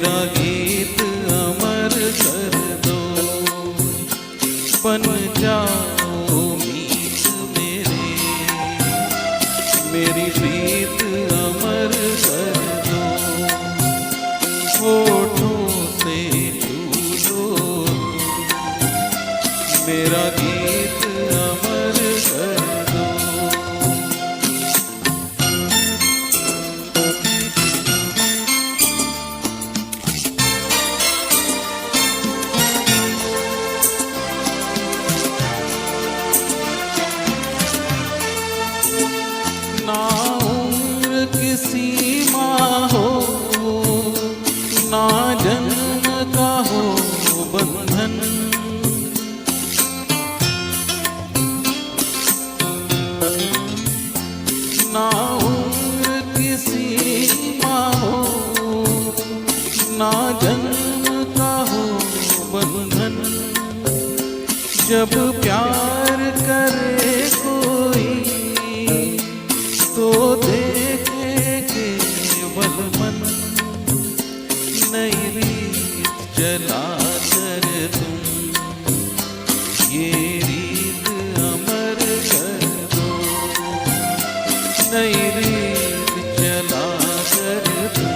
मेरा गीत अमर कर दो, बन जाओ मीत मेरे, मेरी प्रीत अमर कर दो, होठों से छू लो, मेरा गीत अमर कर दो। ना उम्र की सीमा हो, ना जन्म का हो बंधन, ना उम्र की सीमा हो, ना जन्म का हो बंधन। जब प्यार करे कोई तो देखे केवल मन, नई रीत चला कर तुम ये रीत अमर कर दो, नई रीत चला कर तुम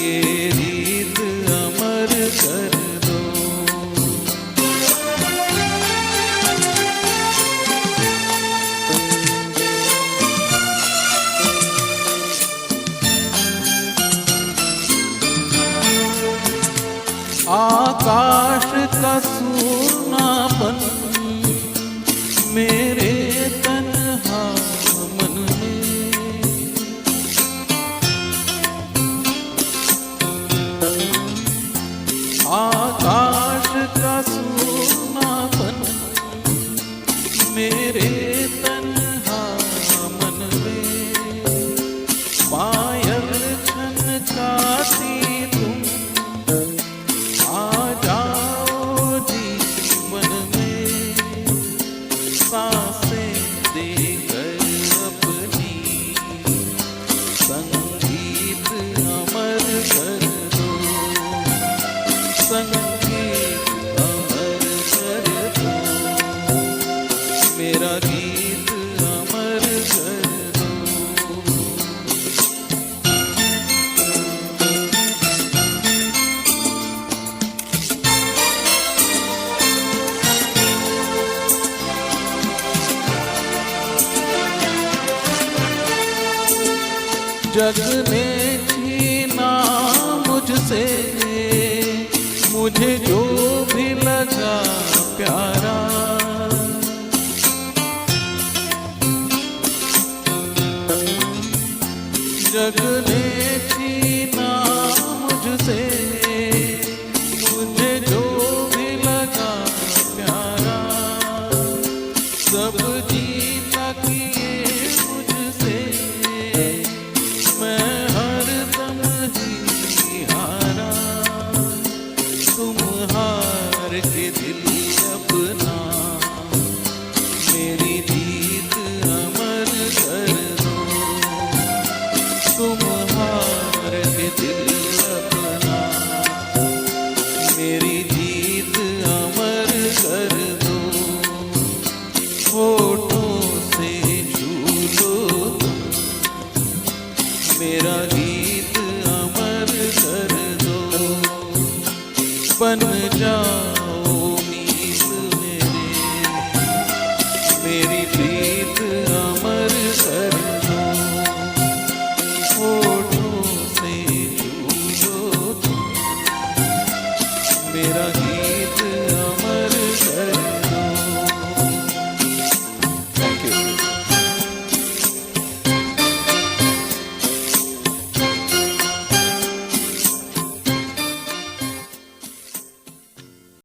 ये रीत अमर कर दो। आकाश का सूनापन मेरे तन्हा मन में, आकाश का सूनापन मेरे तन्हा मन में, पायल छनकाती तुम आ जाओ जीवन में, सांसें देकर अपनी संगीत अमर कर दो, संगीत अमर कर दो, मेरा गीत अमर कर दो। जग ने छीना मुझसे मुझे जो भी लगा प्यारा, जग